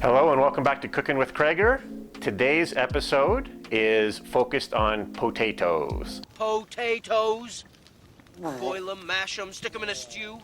Hello and welcome back to Cooking with Kragger. Today's episode is focused on potatoes. Potatoes? Boil them, mash them, stick them in a stew.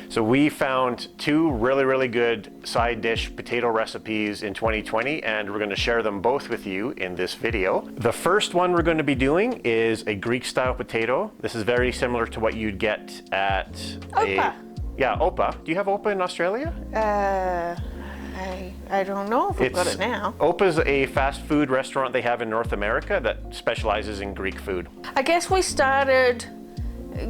So we found two really good side dish potato recipes in 2020 and we're going to share them both with you in this video. The first one we're going to be doing is a Greek style potato. This is very similar to what you'd get at Opa. Yeah, Opa. Do you have Opa in Australia? I don't know if we've got it now. Opa's a fast food restaurant they have in North America that specializes in Greek food. I guess we started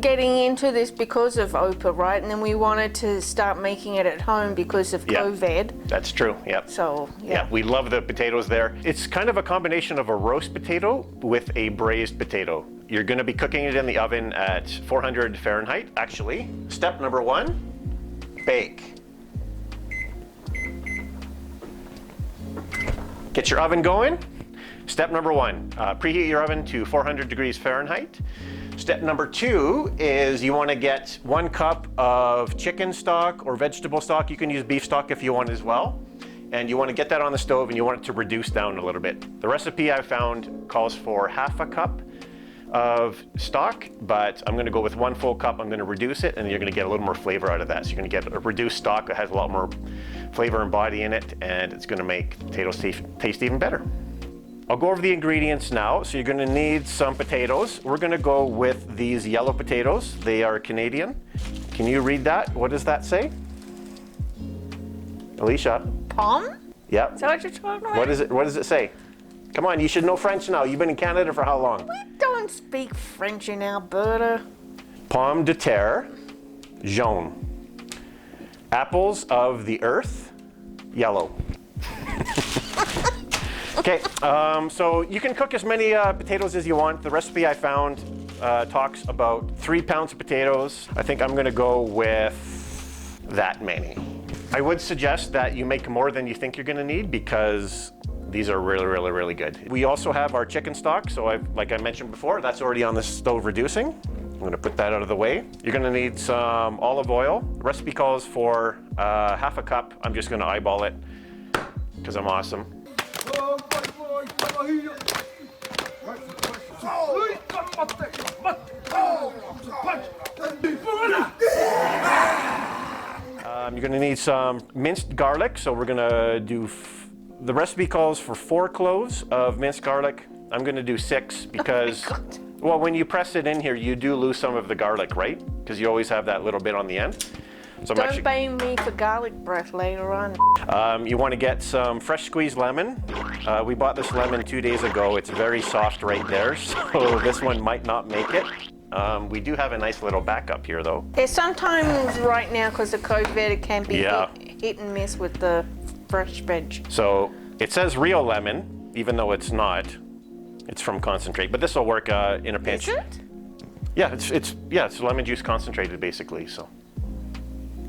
getting into this because of Opa, right? And then we wanted to start making it at home because of COVID. That's true, yeah. So, yeah. We love the potatoes there. It's kind of a combination of a roast potato with a braised potato. You're gonna be cooking it in the oven at 400 Fahrenheit. Actually, step number one, bake. Get your oven going. Step number one, preheat your oven to 400 degrees Fahrenheit. Step number two is you want to get 1 cup of chicken stock or vegetable stock. You can use beef stock if you want as well. And you want to get that on the stove and you want it to reduce down a little bit. The recipe I found calls for half a cup of stock, but I'm going to go with 1 full cup. I'm going to reduce it and you're going to get a little more flavor out of that. So you're going to get a reduced stock that has a lot more flavor and body in it, and it's going to make potatoes taste even better. I'll go over the ingredients now. So you're going to need some potatoes. We're going to go with these yellow potatoes. They are Canadian. Can you read that? What does that say? Alicia? Pomme? Yep. Is that what you're talking about? What does it say? Come on, you should know French now. You've been in Canada for how long? We don't speak French in Alberta. Pomme de terre, jaune. Apples of the earth, yellow. Okay, so you can cook as many potatoes as you want. The recipe I found talks about 3 pounds of potatoes. I think I'm gonna go with that many. I would suggest that you make more than you think you're gonna need because these are really good. We also have our chicken stock, so like I mentioned before, that's already on the stove reducing. I'm gonna put that out of the way. You're gonna need some olive oil. The recipe calls for half a cup. I'm just gonna eyeball it because I'm awesome. You're gonna need some minced garlic, so we're gonna do, the recipe calls for 4 cloves of minced garlic. I'm gonna do 6 because, well, when you press it in here, you do lose some of the garlic, right? Because you always have that little bit on the end. So Don't blame me for garlic breath later on. You want to get some fresh squeezed lemon. We bought this lemon 2 days ago. It's very soft right there, so this one might not make it. We do have a nice little backup here though. Yeah, sometimes right now because of COVID it can be hit and miss with the fresh veg. So it says real lemon, even though it's not. It's from concentrate, but this will work in a pinch. Is it? Yeah, it's lemon juice concentrated basically, so.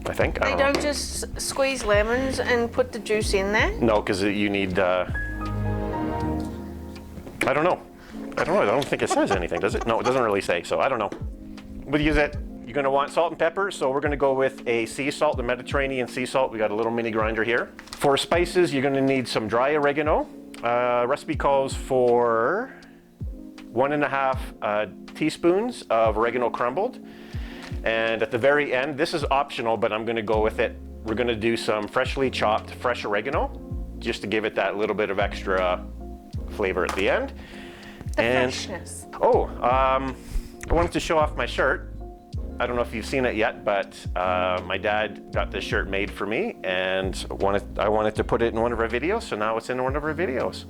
I think. They don't just squeeze lemons and put the juice in there? No, because you need, I don't know. I don't think it says anything, does it? No, it doesn't really say, so I don't know. We'll use it. You're gonna want salt and pepper, so we're gonna go with a sea salt, the Mediterranean sea salt. We got a little mini grinder here. For spices, you're gonna need some dry oregano. Recipe calls for 1.5 teaspoons of oregano crumbled. And at the very end, this is optional, but I'm gonna go with it. We're gonna do some freshly chopped fresh oregano, just to give it that little bit of extra flavor at the end. Freshness. Oh, I wanted to show off my shirt. I don't know if you've seen it yet, but my dad got this shirt made for me and I wanted to put it in one of our videos, so now it's in one of our videos.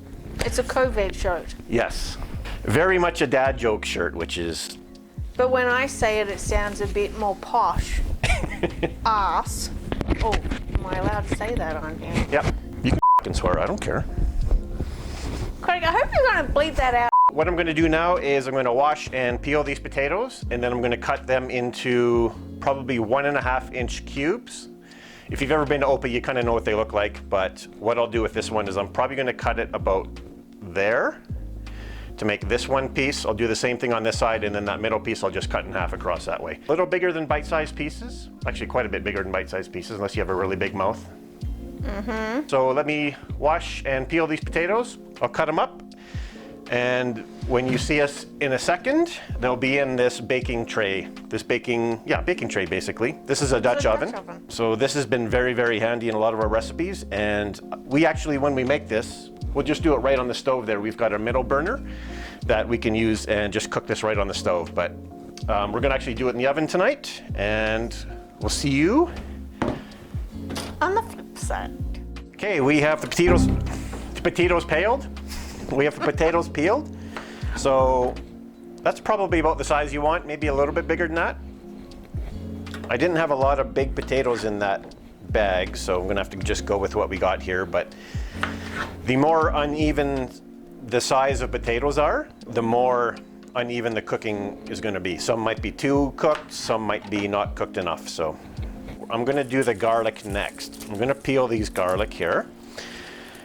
It's a COVID shirt. Yes, very much a dad joke shirt, which is... But when I say it, it sounds a bit more posh. Ass. Oh, am I allowed to say that on here? Yep, you can f***ing swear, I don't care. Craig, I hope you're gonna bleep that out. What I'm gonna do now is I'm gonna wash and peel these potatoes, and then I'm gonna cut them into probably 1.5 inch cubes. If you've ever been to Opa, you kind of know what they look like, but what I'll do with this one is I'm probably gonna cut it about there to make this one piece. I'll do the same thing on this side, and then that middle piece I'll just cut in half across that way. A little bigger than bite-sized pieces. Actually quite a bit bigger than bite-sized pieces, unless you have a really big mouth. So let me wash and peel these potatoes. I'll cut them up. And when you see us in a second, they'll be in this baking tray. This baking tray basically. This is a Dutch oven. So this has been very, very handy in a lot of our recipes. And we actually, when we make this, we'll just do it right on the stove there. We've got a middle burner that we can use and just cook this right on the stove. But we're gonna actually do it in the oven tonight, and we'll see you On the flip side. Okay, we have the potatoes peeled. We have the potatoes peeled. So that's probably about the size you want, maybe a little bit bigger than that. I didn't have a lot of big potatoes in that bag, so I'm gonna have to just go with what we got here. But the more uneven the size of potatoes are, the more uneven the cooking is gonna be. Some might be too cooked, some might be not cooked enough. So I'm gonna do the garlic next. I'm gonna peel these garlic here,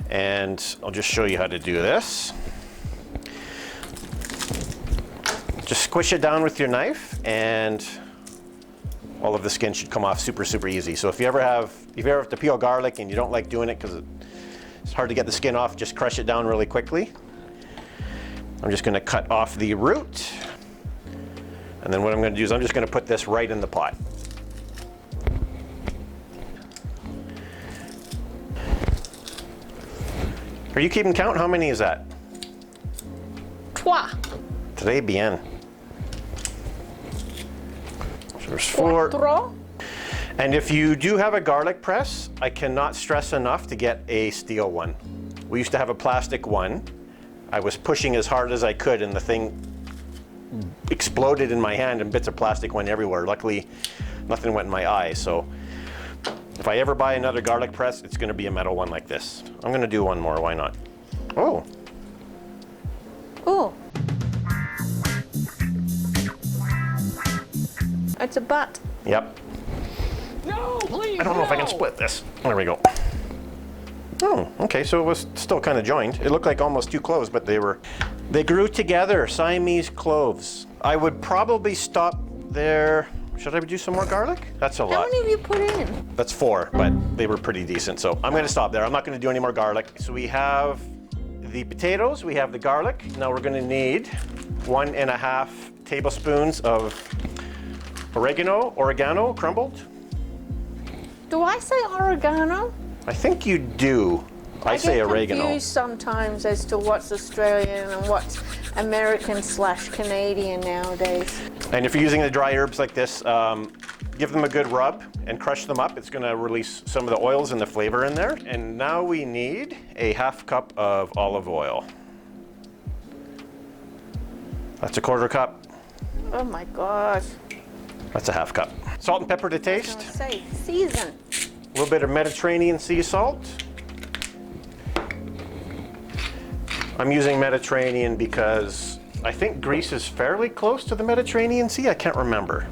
and I'll just show you how to do this. Just squish it down with your knife, and all of the skin should come off super, super easy. So if you ever have to peel garlic and you don't like doing it because it's hard to get the skin off, just crush it down really quickly. I'm just gonna cut off the root. And then what I'm gonna do is I'm just gonna put this right in the pot. Are you keeping count? How many is that? Trois. Très bien. So there's 4. Quattro. And if you do have a garlic press, I cannot stress enough to get a steel one. We used to have a plastic one. I was pushing as hard as I could, and the thing exploded in my hand and bits of plastic went everywhere. Luckily, nothing went in my eye. So if I ever buy another garlic press, it's gonna be a metal one like this. I'm gonna do one more, why not? Oh. Oh. It's a butt. Yep. No, please. I don't know if I can split this. There we go. Oh, okay, so it was still kind of joined. It looked like almost 2 cloves, but they grew together, Siamese cloves. I would probably stop there. Should I do some more garlic? That's a lot. How many have you put in? That's 4, but they were pretty decent. So I'm gonna stop there. I'm not gonna do any more garlic. So we have the potatoes, we have the garlic. Now we're gonna need 1.5 tablespoons of oregano, crumbled. Do I say oregano? I think you do. I say get oregano. confused sometimes as to what's Australian and what's American/Canadian nowadays. And if you're using the dry herbs like this, give them a good rub and crush them up. It's gonna release some of the oils and the flavor in there. And now we need a 1/2 cup of olive oil. That's a 1/4 cup. Oh my gosh. That's a 1/2 cup. Salt and pepper to I was taste. gonna say season. A little bit of Mediterranean sea salt. I'm using Mediterranean because I think Greece is fairly close to the Mediterranean Sea. I can't remember.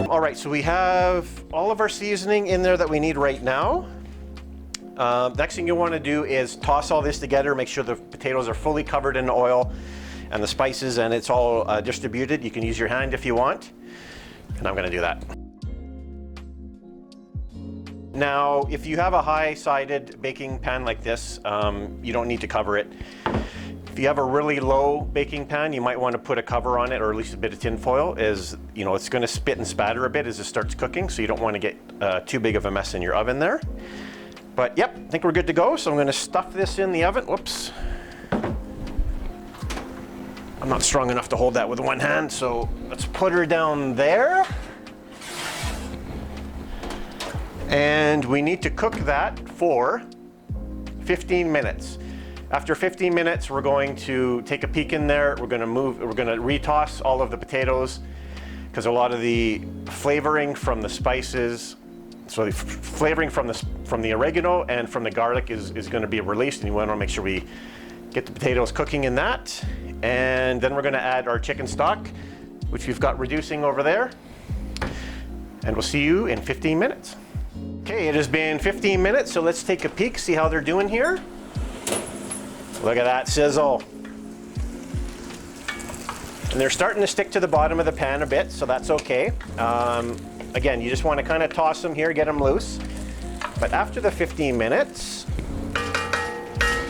All right, so we have all of our seasoning in there that we need right now. Next thing you want to do is toss all this together, make sure the potatoes are fully covered in oil and the spices, and it's all distributed. You can use your hand if you want, and I'm going to do that. Now, if you have a high-sided baking pan like this, you don't need to cover it. If you have a really low baking pan, you might want to put a cover on it, or at least a bit of tin foil, as you know, it's going to spit and spatter a bit as it starts cooking, so you don't want to get too big of a mess in your oven there. But yep, I think we're good to go, so I'm going to stuff this in the oven. Whoops. I'm not strong enough to hold that with one hand, so let's put her down there. And we need to cook that for 15 minutes. After 15 minutes, we're going to take a peek in there. We're going to retoss all of the potatoes because a lot of the flavoring from the spices, so the flavoring from the oregano and from the garlic is going to be released, and you want to make sure we get the potatoes cooking in that. And then we're going to add our chicken stock, which we've got reducing over there. And we'll see you in 15 minutes. Okay, it has been 15 minutes, so let's take a peek, see how they're doing here. Look at that sizzle. And they're starting to stick to the bottom of the pan a bit, so that's okay. again, you just want to kind of toss them here, get them loose. But after the 15 minutes,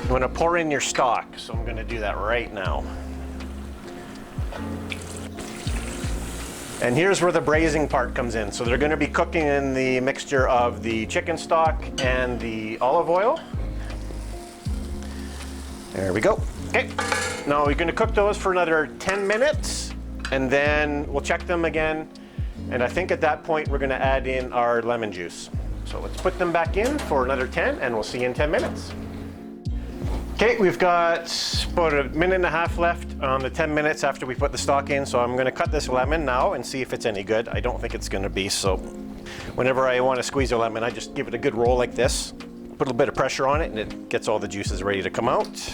you want to pour in your stock. So I'm going to do that right now. And here's where the braising part comes in. So they're going to be cooking in the mixture of the chicken stock and the olive oil. There we go. Okay, now we're going to cook those for another 10 minutes and then we'll check them again. And I think at that point we're going to add in our lemon juice. So let's put them back in for another 10 and we'll see you in 10 minutes. Okay, we've got about a minute and a half left on the 10 minutes after we put the stock in. So I'm going to cut this lemon now and see if it's any good. I don't think it's going to be. So whenever I want to squeeze a lemon, I just give it a good roll like this. Put a little bit of pressure on it and it gets all the juices ready to come out.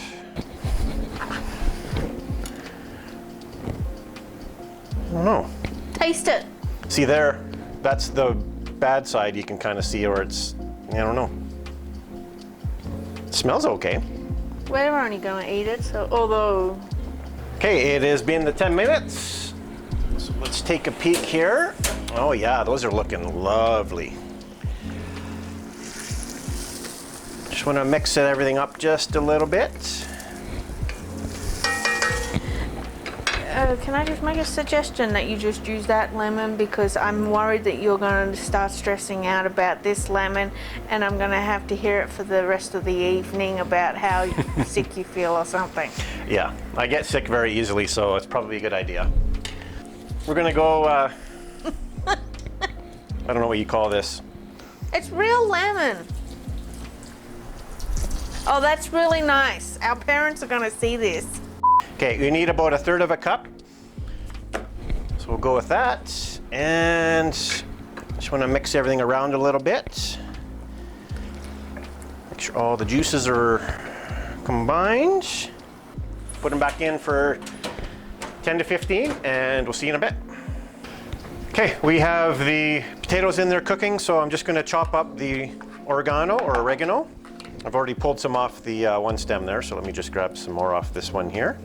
I don't know. Taste it. See there, that's the bad side. You can kind of see where it's, I don't know. It smells okay. We're only going to eat it, so although... Okay, it has been the 10 minutes. So let's take a peek here. Oh yeah, those are looking lovely. Just want to mix everything up just a little bit. Can I just make a suggestion that you just use that lemon, because I'm worried that you're going to start stressing out about this lemon and I'm going to have to hear it for the rest of the evening about how sick you feel or something. Yeah, I get sick very easily, so it's probably a good idea. We're going to go, I don't know what you call this. It's real lemon. Oh, that's really nice. Our parents are going to see this. Okay, you need about 1/3 cup. So we'll go with that. And just want to mix everything around a little bit. Make sure all the juices are combined. Put them back in for 10 to 15 and we'll see you in a bit. Okay, we have the potatoes in there cooking, so I'm just going to chop up the oregano or oregano. I've already pulled some off the one stem there, so let me just grab some more off this one here.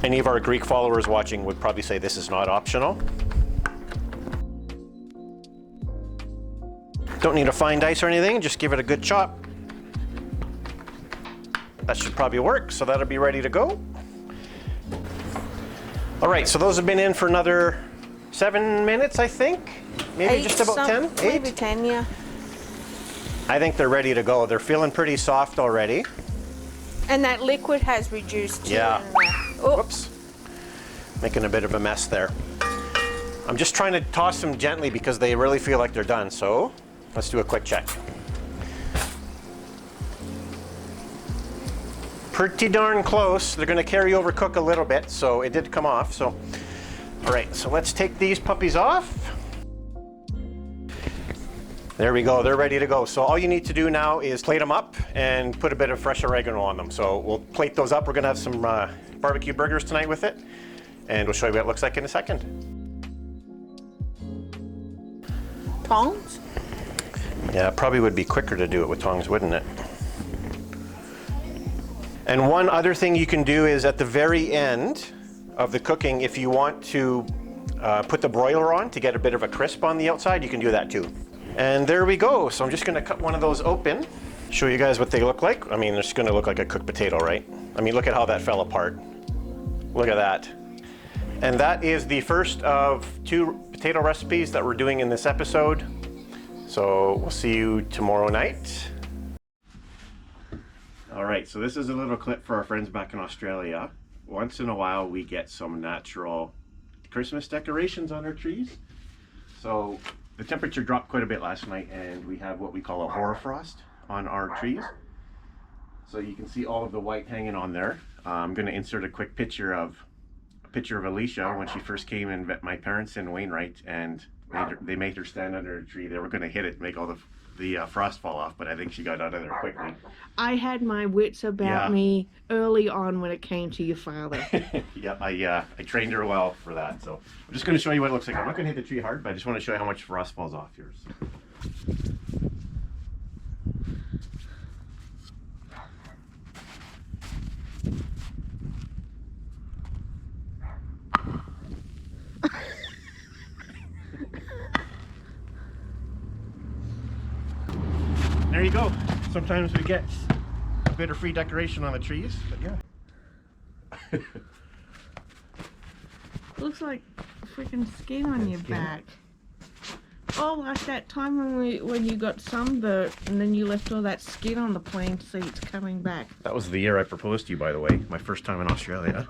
Any of our Greek followers watching would probably say this is not optional. Don't need a fine dice or anything, just give it a good chop. That should probably work, so that'll be ready to go. All right, so those have been in for another 7 minutes, I think. Maybe just about 10? 8? Maybe 10, yeah. I think they're ready to go. They're feeling pretty soft already. And that liquid has reduced too. Yeah. Oh. Whoops. Making a bit of a mess there. I'm just trying to toss them gently because they really feel like they're done. So let's do a quick check. Pretty darn close. They're going to carry over cook a little bit, so it did come off. So, all right, so let's take these puppies off. There we go, they're ready to go. So all you need to do now is plate them up and put a bit of fresh oregano on them. So we'll plate those up. We're gonna have some barbecue burgers tonight with it. And we'll show you what it looks like in a second. Tongs? Yeah, it probably would be quicker to do it with tongs, wouldn't it? And one other thing you can do is at the very end of the cooking, if you want to put the broiler on to get a bit of a crisp on the outside, you can do that too. And there we go. So I'm just gonna cut one of those open, show you guys what they look like. I mean, it's gonna look like a cooked potato, right? I mean, look at how that fell apart. Look at that. And that is the first of 2 potato recipes that we're doing in this episode. So we'll see you tomorrow night. All right, so this is a little clip for our friends back in Australia. Once in a while, we get some natural Christmas decorations on our trees. So the temperature dropped quite a bit last night and we have what we call a hoarfrost on our trees. So you can see all of the white hanging on there. I'm going to insert a quick picture of Alicia when she first came and met my parents in Wainwright, and they made her stand under a tree. They were going to hit it and make all the frost fall off, but I think she got out of there quickly. I had my wits about me early on when it came to your father. Yeah, I trained her well for that. So I'm just going to show you what it looks like. I'm not going to hit the tree hard, but I just want to show you how much frost falls off here. there you go. Sometimes we get a bit of free decoration on the trees, but yeah. Looks like freaking skin on your back. Oh, like that time when you got sunburnt and then you left all that skin on the plane seats coming back. That was the year I proposed to you, by the way. My first time in Australia.